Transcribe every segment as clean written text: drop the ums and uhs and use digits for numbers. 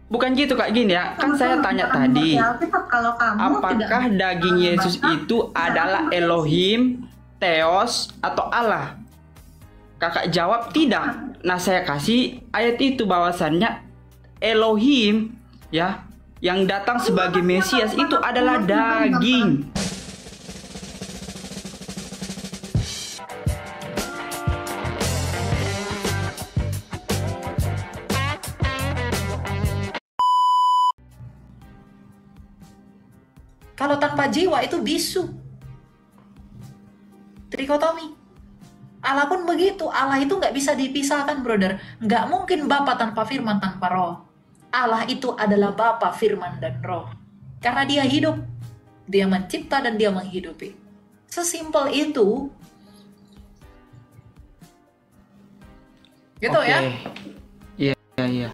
bukan gitu Kak, gini ya. Kan saya tanya tadi, Kalau kamu apakah daging Yesus itu adalah Elohim, Theos, atau Allah? Kakak jawab tidak. Nah, saya kasih ayat itu bahwasannya Elohim ya, yang datang sebagai Mesias itu adalah daging. Kalau tanpa jiwa itu bisu. Trikotomi. Allah pun begitu. Allah itu nggak bisa dipisahkan, brother. Nggak mungkin Bapa tanpa firman, tanpa roh. Allah itu adalah Bapa, firman, dan roh. Karena dia hidup. Dia mencipta dan dia menghidupi. Sesimpel itu. Gitu ya. Iya, iya.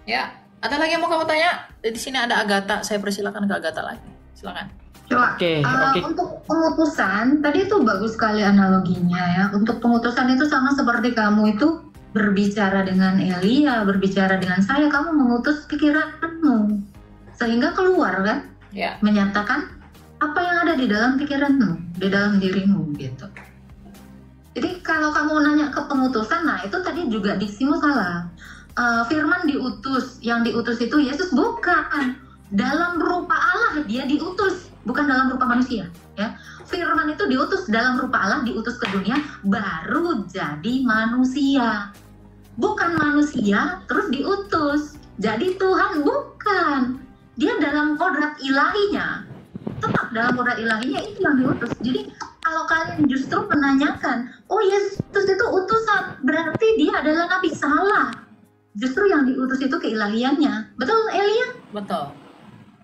Ya, ada lagi yang mau kamu tanya? Di sini ada Agatha. Saya persilakan ke Agatha lagi. Silakan. Coba, Oke. untuk pengutusan, tadi itu bagus sekali analoginya ya. Untuk pengutusan itu sama seperti kamu itu berbicara dengan Elia, berbicara dengan saya, kamu mengutus pikiranmu. Sehingga keluar kan, Ya. menyatakan apa yang ada di dalam pikiranmu, di dalam dirimu gitu. Jadi kalau kamu nanya ke pengutusan, nah itu tadi juga diksimu salah. Firman diutus, yang diutus itu Yesus bukan. Dalam rupa Allah dia diutus, bukan dalam rupa manusia ya. Firman itu diutus dalam rupa Allah, diutus ke dunia baru jadi manusia. Bukan manusia terus diutus jadi Tuhan, bukan. Dia dalam kodrat ilahinya, tetap dalam kodrat ilahinya itu yang diutus. Jadi kalau kalian justru menanyakan, oh Yesus itu utusan, berarti dia adalah nabi, salah. Justru yang diutus itu keilahiannya. Betul Elia? Betul.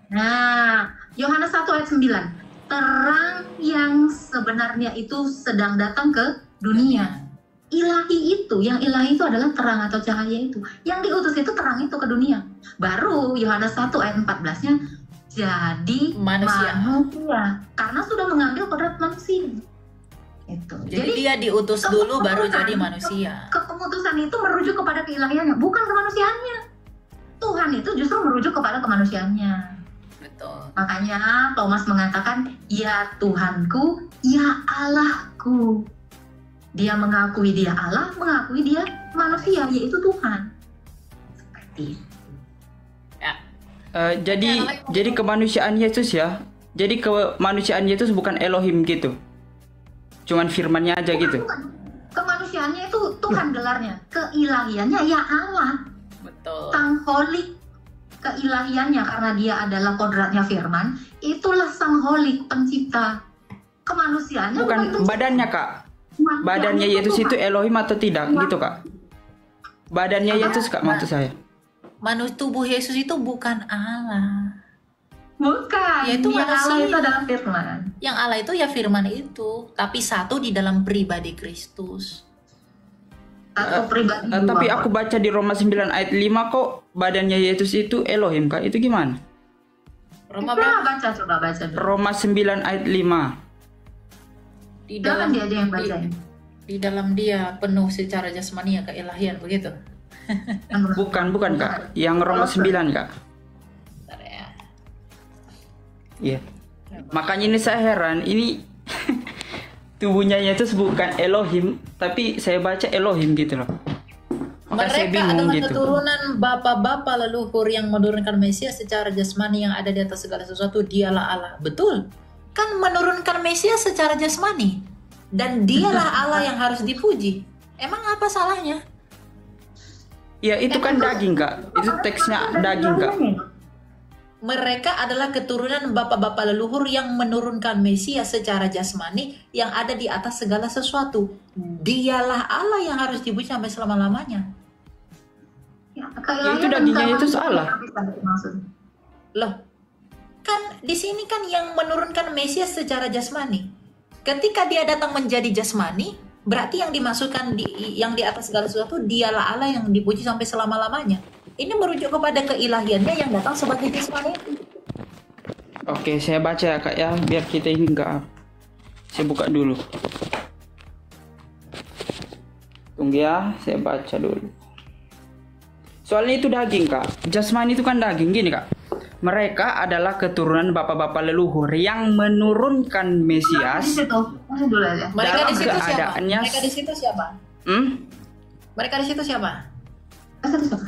Nah, Yohanes 1 ayat 9. Terang yang sebenarnya itu sedang datang ke dunia. Ilahi itu, yang ilahi itu adalah terang atau cahaya itu. Yang diutus itu terang itu ke dunia. Baru Yohanes 1 ayat 14-nya jadi Manusia. Karena sudah mengambil kodrat manusia. Itu. Jadi dia diutus dulu baru jadi manusia. Kepengutusan itu merujuk kepada keilahiannya, bukan kemanusiaannya. Tuhan itu justru merujuk kepada kemanusiaannya. Betul. Makanya Thomas mengatakan, ya Tuhanku, ya Allahku. Dia mengakui dia Allah, mengakui dia manusia, yaitu Tuhan. Seperti itu. Ya. Jadi kemanusiaan Yesus ya. Jadi kemanusiaan Yesus bukan Elohim gitu. Cuman firmannya aja gitu. Kemanusiaannya itu Tuhan gelarnya. Keilahiannya ya Allah. Betul. Sang holik. Keilahiannya karena dia adalah kodratnya firman. Itulah sang holik pencipta. Kemanusiaannya Bukan badannya Kak. Badannya Yesus itu Elohim atau tidak gitu Kak? Badannya Yesus Kak maksud saya. Tubuh Yesus itu bukan Allah. Bukan. Ya, itu Yang manusia. Allah itu adalah firman. Yang Allah itu ya firman itu, tapi satu di dalam pribadi Kristus. Atau pribadi. Tapi aku baca di Roma 9 ayat 5 kok badannya Yesus itu Elohim Kak. Itu gimana? Roma Coba baca dulu. Roma 9 ayat 5. di Jangan dalam dia aja yang bacain. di dalam dia penuh secara jasmani keilahian begitu. Bukan Kak. Yang Roma 9 Kak. Bentar ya. Iya. Makanya ini saya heran, ini tubuhnya Yesus bukan Elohim, tapi saya baca Elohim gitu loh. Maka saya Mereka bingung adalah gitu. keturunan bapa-bapa leluhur yang menurunkan Mesias secara jasmani yang ada di atas segala sesuatu. Dialah Allah. Betul. Kan menurunkan Mesias secara jasmani. Dan dialah Allah yang harus dipuji. Emang apa salahnya? Ya itu kan daging Kak. Itu teksnya daging Kak. Mereka adalah keturunan bapak-bapak leluhur yang menurunkan Mesias secara jasmani yang ada di atas segala sesuatu. Dialah Allah yang harus dipuji sampai selama-lamanya. Ya, itu dagingnya itu salah. Loh, kan di sini kan yang menurunkan Mesias secara jasmani. Ketika dia datang menjadi jasmani, berarti yang dimasukkan yang di atas segala sesuatu dialah Allah yang dipuji sampai selama-lamanya. Ini merujuk kepada keilahiannya yang datang sebagai jasmani itu. Oke, saya baca ya Kak ya, biar kita ini enggak. Saya buka dulu. Tunggu ya, saya baca dulu. Soalnya itu daging kak. Jasmani itu kan daging gini kak. Mereka adalah keturunan bapak-bapak leluhur yang menurunkan Di Mesias. situ, masih dulu aja. Mereka Dalam di situ siapa? keadaannya- Mereka di situ siapa? Hmm? Mereka di situ siapa? Masih siapa?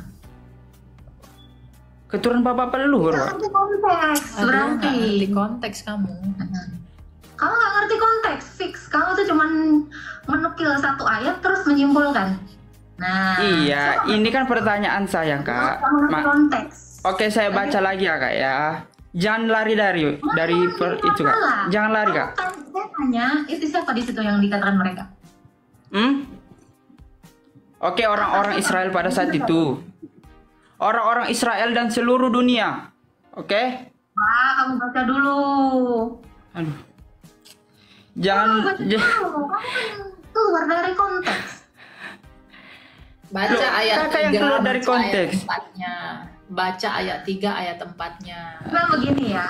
Keturunan bapak-bapak leluhur kak. Ngerti konteks, Aduh, berarti. nggak ngerti konteks kamu. Kamu nggak ngerti konteks, fix. Kamu tuh cuman menukil satu ayat terus menyimpulkan. Nah, Iya, coba ini kan pertanyaan saya kak. kamu ngerti konteks. Oke, saya baca lagi ya kak ya. Jangan lari dari itu kak. Jangan lari kak. Saya tanya, itu siapa di situ yang dikatakan mereka? Hmm? Oke, orang-orang Israel pada saat itu. Orang-orang Israel dan seluruh dunia. Oke? Wah, kamu baca dulu. Aduh. Kamu Jangan baca dulu. Kamu kan keluar dari konteks. Baca Loh, ayat kakak yang 3, keluar dari baca konteks. ayat 4-nya. Baca ayat 3, ayat 4-nya. Nah, begini ya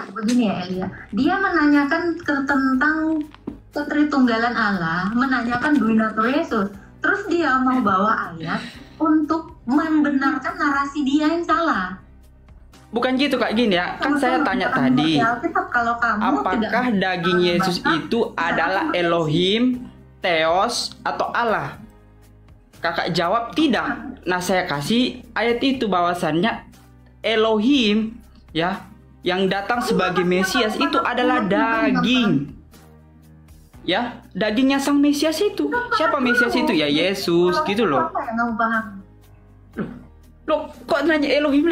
Elia. Dia menanyakan tentang ketritunggalan Allah, menanyakan Duinatur Yesus. Terus dia mau bawa ayat untuk membenarkan narasi dia yang salah. bukan gitu kak, gini ya. Kan saya tanya tadi, Kalau kamu apakah tidak daging Yesus membaca, itu adalah Elohim, Theos, atau Allah? Kakak jawab tidak. Nah, saya kasih ayat itu bahwasannya Elohim ya, yang datang sebagai Mesias itu adalah daging. Ya, dagingnya sang Mesias itu. Siapa Mesias itu? Ya Yesus gitu loh. Apa yang kamu paham? Loh, kok nanya Elohim?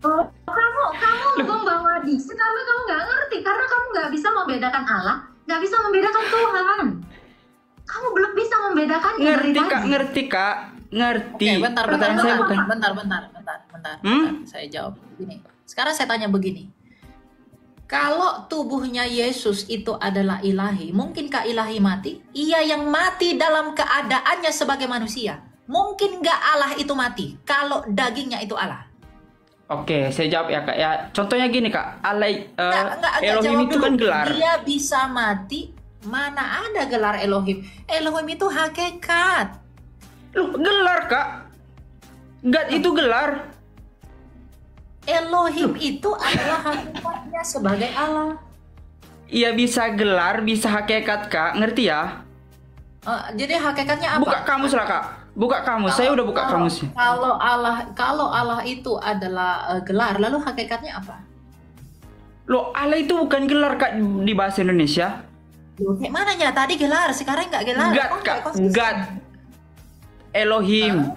Oh, kamu membawa diksi karena kamu nggak ngerti, karena kamu nggak bisa membedakan Allah, nggak bisa membedakan Tuhan. Kamu belum bisa membedakan Ngerti kak, ngerti. Oke, bentar, Pertanyaan saya bukan. bentar. Saya jawab begini. Sekarang saya tanya begini. Kalau tubuhnya Yesus itu adalah ilahi, mungkinkah ilahi mati? Ia yang mati dalam keadaannya sebagai manusia. Mungkin nggak Allah itu mati kalau dagingnya itu Allah? Oke, saya jawab ya kak ya. Contohnya gini kak, Nggak Elohim jawab itu dulu. kan gelar. Dia bisa mati, mana ada gelar Elohim? Elohim itu hakikat. Loh, gelar kak. God itu gelar. Elohim itu adalah hakikatnya sebagai Allah. Iya bisa gelar, bisa hakikat kak. Ngerti ya? Jadi hakikatnya apa? Buka kamus lah kak. Buka kamus. Saya udah buka kamusnya. Kalau Allah itu adalah gelar, lalu hakikatnya apa? Loh, Allah itu bukan gelar kak di bahasa Indonesia. Loh, kayak mananya tadi gelar, sekarang nggak gelar. God kak, God. Elohim.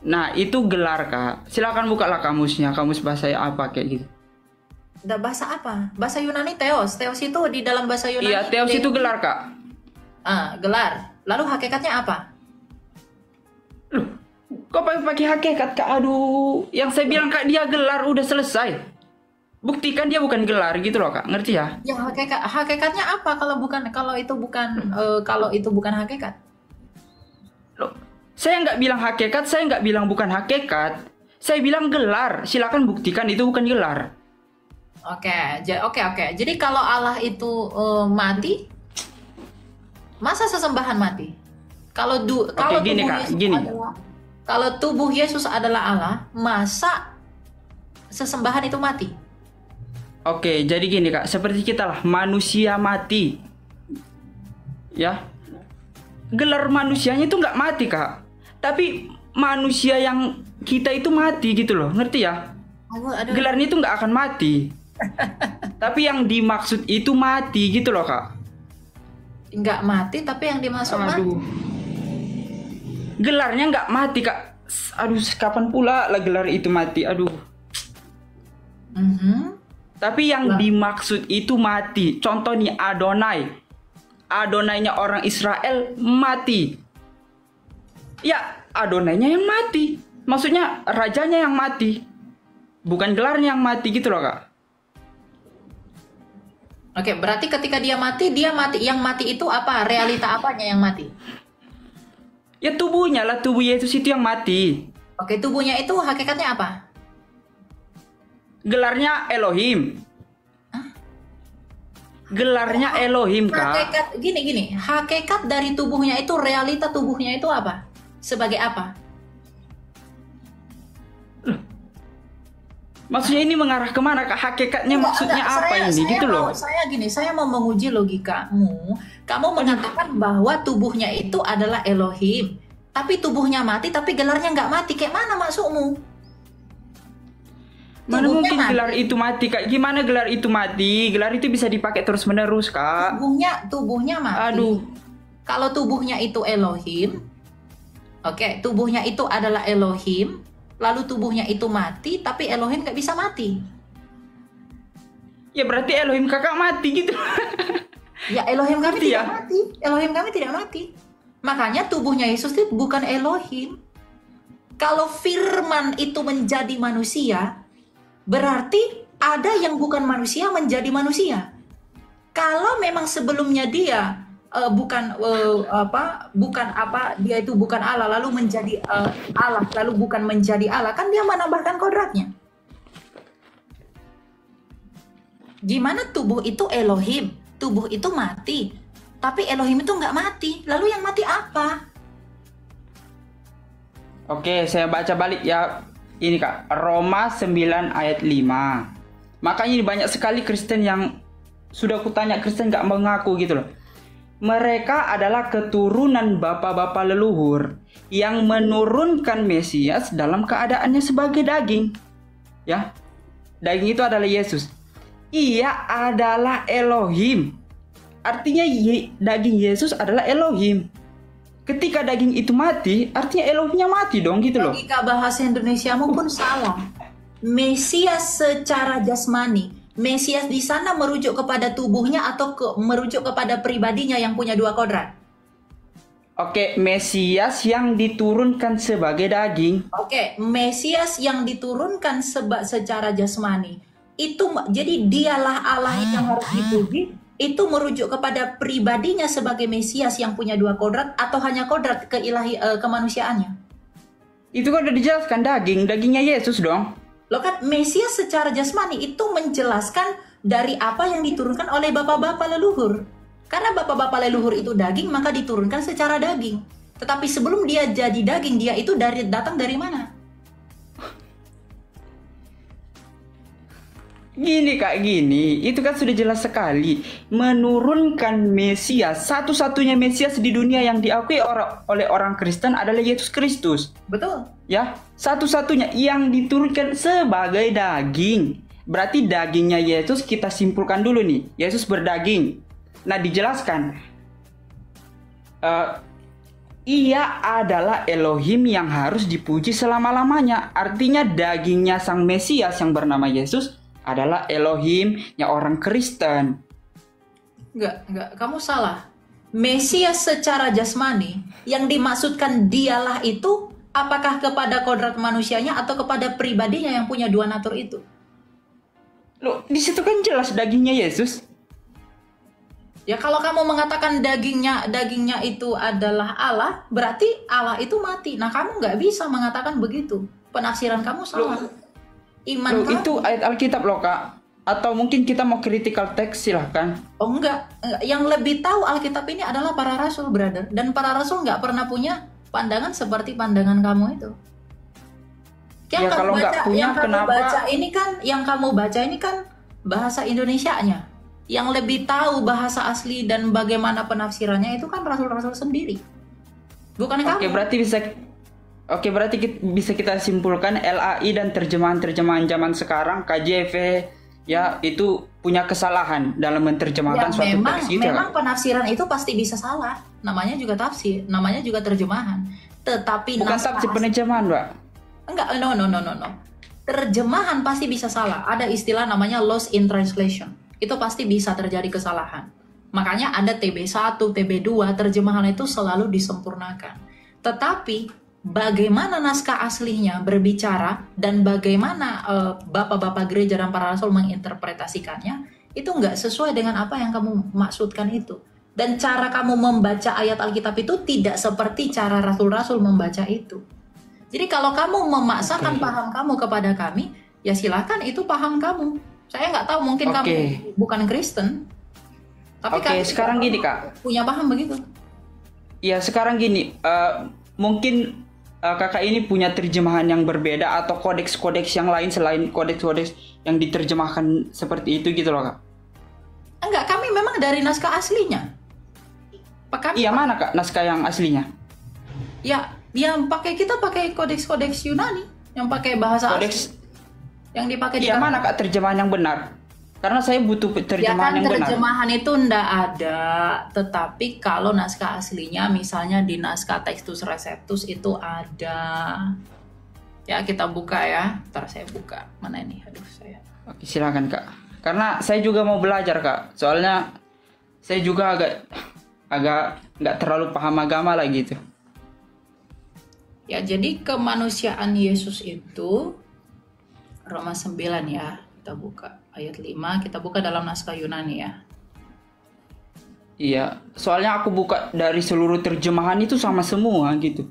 Nah, itu gelar kak. Silakan bukalah kamusnya. Kamus bahasa apa kayak gitu. Udah bahasa apa? Bahasa Yunani Theos. Theos itu di dalam bahasa Yunani. Iya, Theos itu gelar kak. Gelar. Lalu hakikatnya apa? Loh, kok pakai hakikat kak? Aduh, yang saya bilang kak dia gelar udah selesai. Buktikan dia bukan gelar gitu loh kak, ngerti ya? Ya hakikatnya apa kalau itu bukan hakikat? Loh, saya nggak bilang hakikat, saya nggak bilang bukan hakikat. Saya bilang gelar. Silakan buktikan itu bukan gelar. Oke. Jadi kalau Allah itu mati, masa sesembahan mati? Kalau gini, Kak, gini. Kalau tubuh Yesus adalah Allah, masa sesembahan itu mati? Oke, jadi gini kak, seperti kita lah, manusia mati. Ya, gelar manusianya itu nggak mati kak, tapi manusia yang kita itu mati gitu loh, ngerti ya? Aduh. Gelarnya itu nggak akan mati, tapi yang dimaksud itu mati gitu loh kak. Nggak mati, tapi yang dimaksud mati. Gelarnya nggak mati kak. Aduh, kapan pula lah gelar itu mati? Aduh. Tapi yang dimaksud itu mati. Contoh nih Adonai. Adonainya orang Israel mati. Ya, Adonainya yang mati. Maksudnya rajanya yang mati. Bukan gelarnya yang mati gitu loh kak. Oke, berarti ketika dia mati. Yang mati itu apa? Realita apanya yang mati? Ya tubuhnya lah, tubuh Yesus itu yang mati. Oke, tubuhnya itu hakikatnya apa? Gelarnya Elohim. Gelarnya Elohim kak. Hakikat gini. Hakikat dari tubuhnya itu, realita tubuhnya itu apa? Sebagai apa? Maksudnya ini mengarah kemana Kak? Hakikatnya maksudnya apa ini gitu loh? Saya mau menguji logikamu. Kamu mengatakan bahwa tubuhnya itu adalah Elohim, tapi tubuhnya mati, tapi gelarnya nggak mati. Kayak mana maksudmu? Mana Tubuhnya mungkin mati. gelar itu mati Kak? Gimana gelar itu mati? Gelar itu bisa dipakai terus menerus Kak. Tubuhnya mati. Aduh. Kalau tubuhnya itu Elohim, oke, tubuhnya itu adalah Elohim, lalu tubuhnya itu mati, tapi Elohim nggak bisa mati. Ya berarti Elohim kakak mati gitu. Ya Elohim kami Ngerti tidak ya? mati. Elohim kami tidak mati. Makanya tubuhnya Yesus itu bukan Elohim. Kalau firman itu menjadi manusia, berarti ada yang bukan manusia menjadi manusia. Kalau memang sebelumnya dia dia itu bukan Allah lalu menjadi Allah lalu bukan menjadi Allah, kan dia menambahkan kodratnya. Gimana tubuh itu Elohim, tubuh itu mati, tapi Elohim itu nggak mati, lalu yang mati apa? Oke, saya baca balik ya. Ini Kak, Roma 9 ayat 5. Makanya ini banyak sekali Kristen yang sudah kutanya Kristen nggak mengaku gitu loh. Mereka adalah keturunan bapak-bapak leluhur yang menurunkan Mesias dalam keadaannya sebagai daging. Ya, daging itu adalah Yesus. Ia adalah Elohim. Artinya daging Yesus adalah Elohim. Ketika daging itu mati, artinya Elohimnya mati dong gitu loh. Logika bahasa Indonesiamu pun salah. Mesias secara jasmani, Mesias di sana merujuk kepada tubuhnya atau merujuk kepada pribadinya yang punya dua kodrat? Oke, Mesias yang diturunkan sebagai daging. Oke, Mesias yang diturunkan secara jasmani. Itu jadi dialah Allah yang harus dipuji. Itu merujuk kepada pribadinya sebagai Mesias yang punya dua kodrat atau hanya kodrat kemanusiaannya? Itu kan udah dijelaskan dagingnya Yesus dong. Loh kan Mesias secara jasmani itu menjelaskan dari apa yang diturunkan oleh bapak-bapak leluhur. Karena bapak-bapak leluhur itu daging, maka diturunkan secara daging. Tetapi sebelum dia jadi daging, dia itu datang dari mana? Gini Kak, gini. Itu kan sudah jelas sekali. Menurunkan Mesias, satu-satunya Mesias di dunia yang diakui oleh orang Kristen adalah Yesus Kristus. Betul. Ya, satu-satunya yang diturunkan sebagai daging. Berarti dagingnya Yesus kita simpulkan dulu nih. Yesus berdaging. Nah, dijelaskan. Ia adalah Elohim yang harus dipuji selama-lamanya. Artinya dagingnya sang Mesias yang bernama Yesus adalah Elohimnya orang Kristen. Enggak, kamu salah. Mesias secara jasmani yang dimaksudkan dialah itu apakah kepada kodrat manusianya atau kepada pribadinya yang punya dua natur itu? Loh, di situ kan jelas dagingnya Yesus. Ya kalau kamu mengatakan dagingnya itu adalah Allah, berarti Allah itu mati. Nah, kamu nggak bisa mengatakan begitu. Penafsiran kamu salah. Iman Loh, kamu. itu ayat Alkitab loh Kak. Atau mungkin kita mau critical text, silahkan. Oh enggak. Yang lebih tahu Alkitab ini adalah para rasul, brother. Dan para rasul nggak pernah punya pandangan seperti pandangan kamu itu. Ya, kalau nggak punya, kenapa? Yang kamu baca ini kan bahasa Indonesianya. Yang lebih tahu bahasa asli dan bagaimana penafsirannya itu kan rasul-rasul sendiri. Bukan kamu. Oke, berarti bisa kita simpulkan LAI dan terjemahan-terjemahan zaman sekarang, KJV, ya itu punya kesalahan dalam menerjemahkan suatu teks itu. Memang penafsiran itu pasti bisa salah. Namanya juga tafsir, namanya juga terjemahan. Tetapi bukan tafsir, penerjemahan, Mbak. Enggak, no. Terjemahan pasti bisa salah. Ada istilah namanya lost in translation. Itu pasti bisa terjadi kesalahan. Makanya ada TB1, TB2, terjemahan itu selalu disempurnakan. Tetapi bagaimana naskah aslinya berbicara dan bagaimana bapak-bapak gereja dan para rasul menginterpretasikannya itu nggak sesuai dengan apa yang kamu maksudkan itu. Dan cara kamu membaca ayat Alkitab itu tidak seperti cara rasul-rasul membaca itu. Jadi kalau kamu memaksakan paham kamu kepada kami, ya silakan itu paham kamu. Saya nggak tahu, mungkin kamu bukan Kristen. Tapi sekarang gini Kak. Punya paham begitu. Ya sekarang gini, mungkin kakak ini punya terjemahan yang berbeda atau kodeks-kodeks yang lain selain kodeks-kodeks yang diterjemahkan seperti itu gitu loh kak? Enggak, kami memang dari naskah aslinya. Iya, mana kak naskah yang aslinya? Ya, yang kita pakai kodeks-kodeks Yunani, yang pakai bahasa Kodeks. asli. Yang dipakai di Iya, mana kak terjemahan yang benar? Karena saya butuh Ya terjemahan kan yang benar. terjemahan itu ndak ada, tetapi kalau naskah aslinya misalnya di naskah Textus Receptus itu ada. Ya kita buka ya, ntar saya buka. Mana ini? Aduh saya. Oke, silakan kak. Karena saya juga mau belajar kak. Soalnya saya juga agak nggak terlalu paham agama lah gitu. Ya jadi kemanusiaan Yesus itu Roma 9 ya. Kita buka ayat 5, kita buka dalam naskah Yunani ya. Iya, soalnya aku buka dari seluruh terjemahan itu sama semua gitu.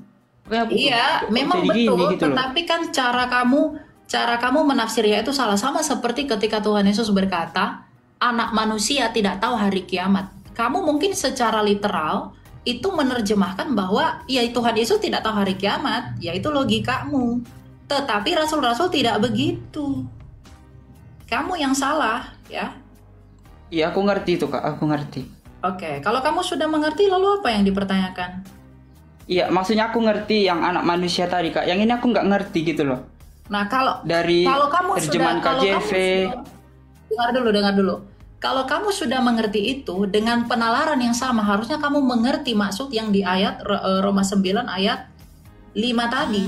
Iya, memang betul. gitu tetapi kan cara kamu menafsirnya itu salah, sama seperti ketika Tuhan Yesus berkata, anak manusia tidak tahu hari kiamat. Kamu mungkin secara literal itu menerjemahkan bahwa ya Tuhan Yesus tidak tahu hari kiamat, yaitu logikamu. Tetapi rasul-rasul tidak begitu. Kamu yang salah, ya. Iya, aku ngerti itu kak, aku ngerti. Oke, kalau kamu sudah mengerti, lalu apa yang dipertanyakan? Iya, maksudnya aku ngerti yang anak manusia tadi kak. Yang ini aku nggak ngerti gitu loh. Nah, kalau kamu terjemahan KJV. Dengar dulu. Kalau kamu sudah mengerti itu dengan penalaran yang sama, harusnya kamu mengerti maksud yang di ayat Roma 9 ayat 5 tadi.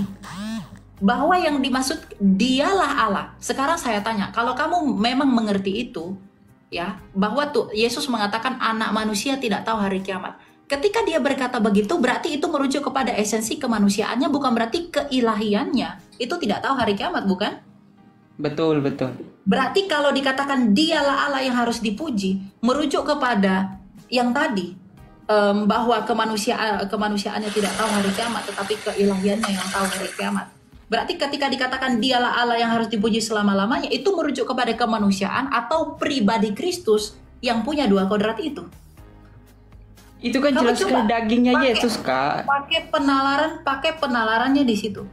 Bahwa yang dimaksud dialah Allah. Sekarang saya tanya, kalau kamu memang mengerti itu, ya, bahwa tuh Yesus mengatakan anak manusia tidak tahu hari kiamat. Ketika dia berkata begitu, berarti itu merujuk kepada esensi kemanusiaannya, bukan berarti keilahiannya. Itu tidak tahu hari kiamat, bukan? Betul. Berarti kalau dikatakan dialah Allah yang harus dipuji, merujuk kepada yang tadi, bahwa kemanusiaannya tidak tahu hari kiamat, tetapi keilahiannya yang tahu hari kiamat. Berarti ketika dikatakan dialah Allah yang harus dipuji selama-lamanya, itu merujuk kepada kemanusiaan atau pribadi Kristus yang punya dua kodrat itu. Itu kan jelas ke dagingnya Yesus kak. Pakai penalarannya di situ.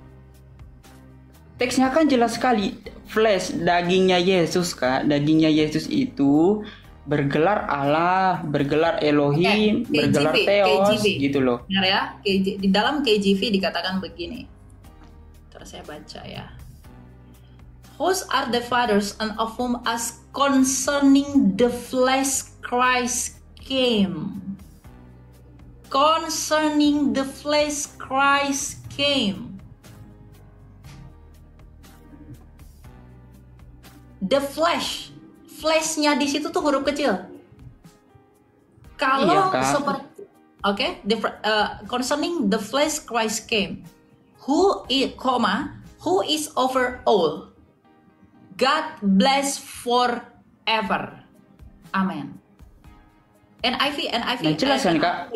Teksnya kan jelas sekali, flesh, dagingnya Yesus kak. Dagingnya Yesus itu bergelar Allah, bergelar Elohim, bergelar Theos, gitu loh. Benar ya? Di dalam KJV dikatakan begini. Saya baca ya. Whose are the fathers, and of whom as concerning the flesh Christ came. Concerning the flesh Christ came. The flesh, fleshnya di situ tuh huruf kecil. Kalau seperti, concerning the flesh Christ came. Who is over all. God bless forever. Amen. NIV jelas kan kak?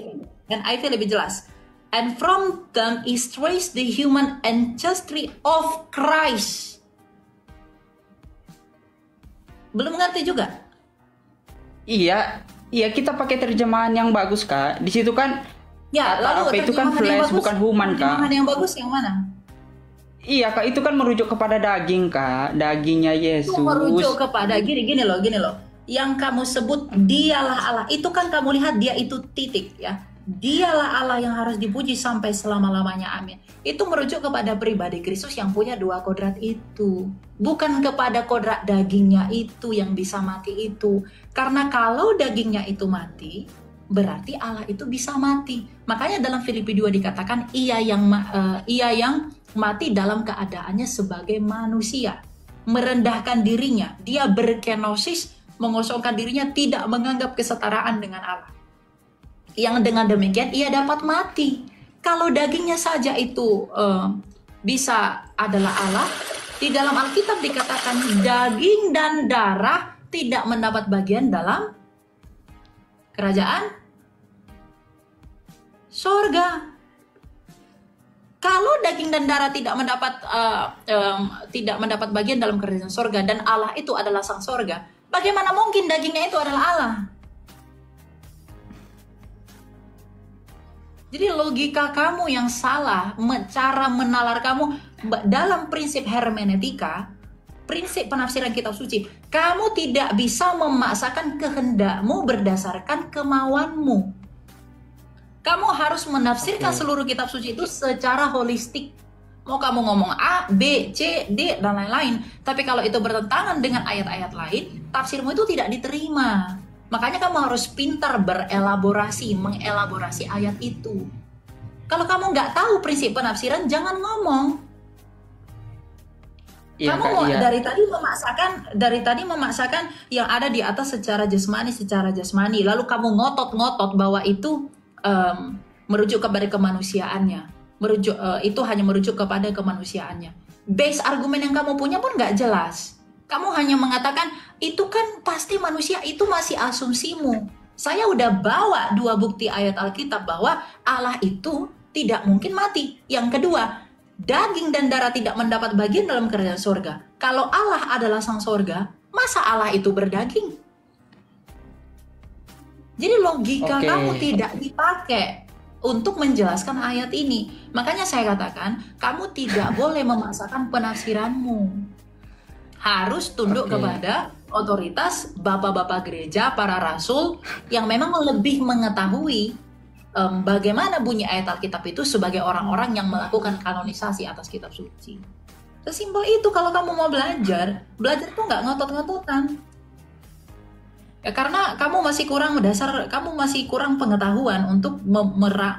NIV lebih jelas. And from them is traced the human ancestry of Christ. Belum ngerti juga? Iya, kita pakai terjemahan yang bagus kak. Di situ kan ya, lalu apa itu kan flesh bukan human kak. Terjemahan yang bagus yang mana? Iya kak, itu kan merujuk kepada daging kak, dagingnya Yesus. Itu merujuk kepada gini loh. Yang kamu sebut dialah Allah, itu kan kamu lihat dia itu titik ya. Dialah Allah yang harus dipuji sampai selama-lamanya, amin. Itu merujuk kepada pribadi Kristus yang punya dua kodrat itu. Bukan kepada kodrat dagingnya itu yang bisa mati itu. Karena kalau dagingnya itu mati, berarti Allah itu bisa mati. Makanya dalam Filipi 2 dikatakan ia yang mati dalam keadaannya sebagai manusia. Merendahkan dirinya. Dia berkenosis, mengosongkan dirinya, tidak menganggap kesetaraan dengan Allah. Yang dengan demikian ia dapat mati. Kalau dagingnya saja itu bisa adalah Allah, di dalam Alkitab dikatakan daging dan darah tidak mendapat bagian dalam kerajaan sorga. Kalau daging dan darah tidak mendapat bagian dalam kerajaan sorga dan Allah itu adalah sang sorga, bagaimana mungkin dagingnya itu adalah Allah? Jadi logika kamu yang salah, cara menalar kamu dalam prinsip hermeneutika, prinsip penafsiran kitab suci. Kamu tidak bisa memaksakan kehendakmu berdasarkan kemauanmu. Kamu harus menafsirkan seluruh kitab suci itu secara holistik. Mau kamu ngomong A, B, C, D, dan lain-lain. Tapi kalau itu bertentangan dengan ayat-ayat lain, tafsirmu itu tidak diterima. Makanya kamu harus pintar berelaborasi, mengelaborasi ayat itu. Kalau kamu nggak tahu prinsip penafsiran, jangan ngomong. Iya, Kamu Kak, mau iya. dari tadi memaksakan yang ada di atas secara jasmani. Lalu kamu ngotot-ngotot bahwa itu merujuk kepada kemanusiaannya. Itu hanya merujuk kepada kemanusiaannya. Base argumen yang kamu punya pun nggak jelas. Kamu hanya mengatakan itu kan pasti manusia, itu masih asumsimu. Saya udah bawa 2 bukti ayat Alkitab bahwa Allah itu tidak mungkin mati. Yang kedua, daging dan darah tidak mendapat bagian dalam kerajaan surga. Kalau Allah adalah sang surga, masa Allah itu berdaging? Jadi logika kamu tidak dipakai untuk menjelaskan ayat ini. Makanya saya katakan, kamu tidak boleh memaksakan penafsiranmu. Harus tunduk kepada otoritas bapak-bapak gereja, para rasul yang memang lebih mengetahui bagaimana bunyi ayat Alkitab itu sebagai orang-orang yang melakukan kanonisasi atas kitab suci. Sesimpel itu. Kalau kamu mau belajar tuh nggak ngotot-ngototan. Ya, karena kamu masih kurang pengetahuan untuk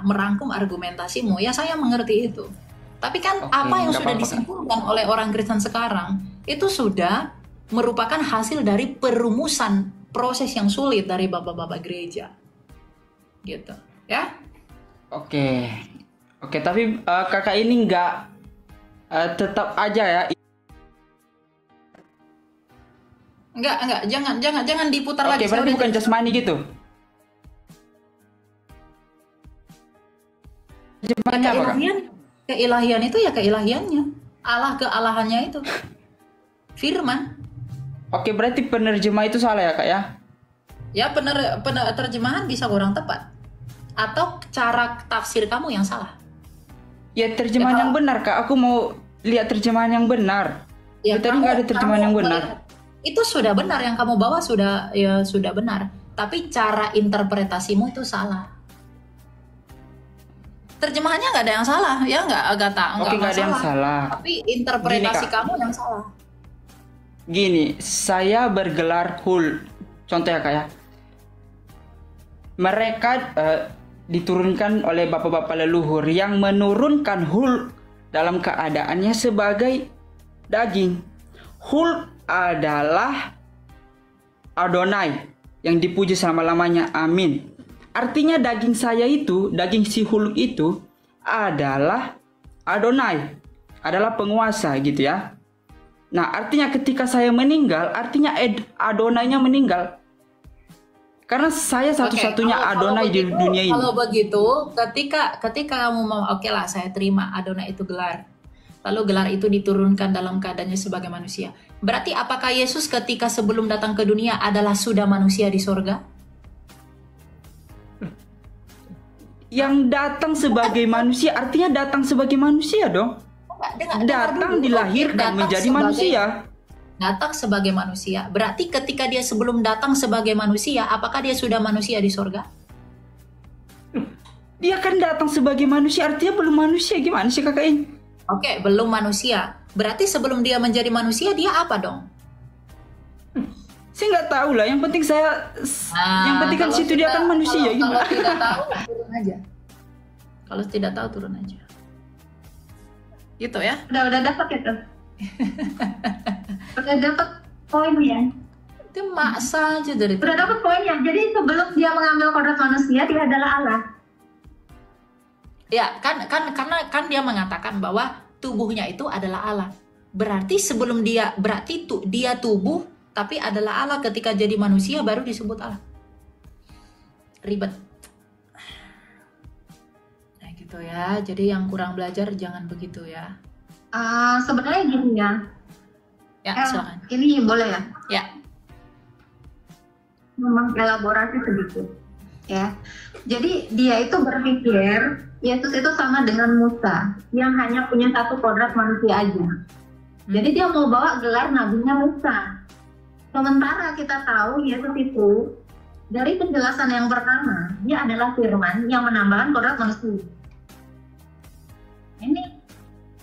merangkum argumentasimu. Ya, saya mengerti itu. Tapi kan apa yang sudah disimpulkan oleh orang Kristen sekarang itu sudah merupakan hasil dari perumusan proses yang sulit dari bapak-bapak gereja. Gitu, ya? Oke, tapi kakak ini nggak tetap aja ya. Enggak, jangan diputar lagi. Oke, berarti bukan jasmani gitu. Jasmani apa, Kak? Keilahian itu ya keilahiannya. Allah kealahannya itu. Firman. Oke, berarti penerjemah itu salah ya, Kak ya? Ya, terjemahan bisa kurang tepat. Atau cara tafsir kamu yang salah. Ya, terjemahan yang benar, Kak. Aku mau lihat terjemahan yang benar. Ya, tadi nggak ada terjemahan yang benar. Itu sudah benar, yang kamu bawa sudah benar. Tapi cara interpretasimu itu salah. Terjemahannya nggak ada yang salah, ya nggak ada yang salah. Tapi interpretasi kamu yang salah. Gini, saya bergelar hul. Contoh ya, Kak ya. Mereka diturunkan oleh bapak-bapak leluhur yang menurunkan hul dalam keadaannya sebagai daging. Hul adalah Adonai yang dipuji selama-lamanya. Amin. Artinya daging saya itu, daging si hul itu adalah Adonai, adalah penguasa gitu ya. Nah, artinya ketika saya meninggal, artinya Adonainya meninggal. Karena saya satu-satunya Adonai di dunia ini. Kalau begitu, ketika kamu mau, oke lah, saya terima Adonai itu gelar. Lalu gelar itu diturunkan dalam keadaannya sebagai manusia. Berarti apakah Yesus ketika sebelum datang ke dunia adalah sudah manusia di sorga? Yang datang sebagai manusia, artinya datang sebagai manusia dong. Datang dilahirkan menjadi manusia. Datang sebagai manusia. Berarti ketika dia sebelum datang sebagai manusia, apakah dia sudah manusia di sorga? Dia kan datang sebagai manusia, artinya belum manusia. Gimana sih, Kakak ini? Oke, belum manusia. Berarti sebelum dia menjadi manusia, dia apa dong? Saya nggak tahu lah. Yang penting yang penting kan situ dia kan manusia. Kalau tidak tahu, turun aja. Kalau tidak tahu, turun aja. Gitu ya? Udah dapat itu. Udah dapat poinnya. Itu maksa aja dari. Udah dapat poinnya. Jadi sebelum dia mengambil kodrat manusia, dia adalah Allah. Ya, karena dia mengatakan bahwa tubuhnya itu adalah Allah. Berarti sebelum dia tubuh tapi adalah Allah, ketika jadi manusia baru disebut Allah. Ribet. Nah, gitu ya. Jadi yang kurang belajar jangan begitu ya. Sebenarnya gini ya. Ya, silakan. Ini boleh ya? Ya. Memang elaborasi sedikit. ya. Jadi dia itu berpikir Yesus itu sama dengan Musa yang hanya punya satu kodrat manusia aja. Jadi dia mau bawa gelar nabinya Musa. Sementara kita tahu Yesus itu dari penjelasan yang pertama, dia adalah firman yang menambahkan kodrat manusia. Ini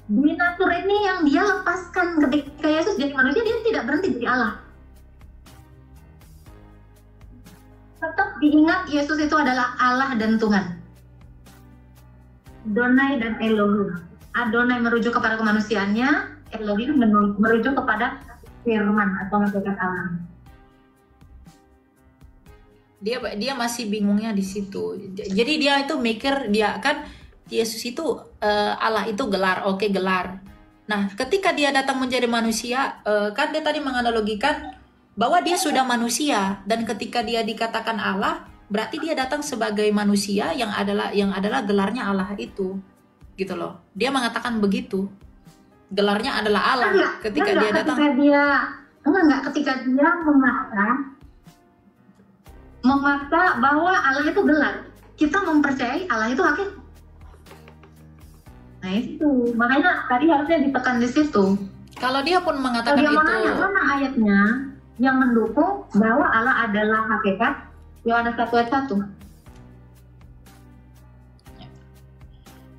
di natur ini yang dia lepaskan ketika Yesus jadi manusia, dia tidak berhenti jadi Allah. Tetap diingat Yesus itu adalah Allah dan Tuhan. Adonai dan Elohim. Adonai merujuk kepada kemanusiaannya, Elohim merujuk kepada firman atau hakikat Allah. Dia masih bingungnya di situ. Jadi dia itu mikir, dia kan Yesus itu Allah itu gelar, oke gelar. Nah, ketika dia datang menjadi manusia, kan dia tadi menganalogikan bahwa dia sudah manusia, dan ketika dia dikatakan Allah, berarti dia datang sebagai manusia yang adalah gelarnya Allah itu, gitu loh. Dia mengatakan begitu, gelarnya adalah Allah. Ketika dia datang, ketika dia memaksa bahwa Allah itu gelar, kita mempercayai Allah itu hakikat. Nah itu, makanya tadi harusnya ditekan di situ. Kalau dia pun mengatakan dia itu, mana ayatnya yang mendukung bahwa Allah adalah hakikat? Yohanes 1 ayat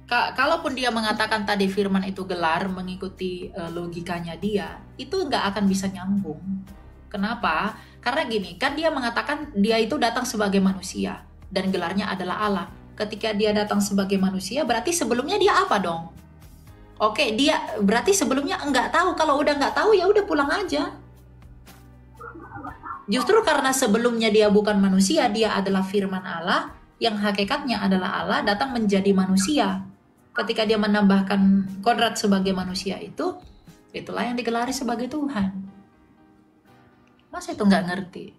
1. Kalaupun dia mengatakan tadi firman itu gelar mengikuti logikanya dia, itu nggak akan bisa nyambung. Kenapa? Karena gini, kan dia mengatakan dia itu datang sebagai manusia dan gelarnya adalah Allah. Ketika dia datang sebagai manusia, berarti sebelumnya dia apa dong? Oke, dia berarti sebelumnya nggak tahu. Kalau udah nggak tahu ya udah pulang aja. Justru karena sebelumnya dia bukan manusia, dia adalah firman Allah yang hakikatnya adalah Allah datang menjadi manusia. Ketika dia menambahkan kodrat sebagai manusia itu, itulah yang digelari sebagai Tuhan. Masa itu nggak ngerti?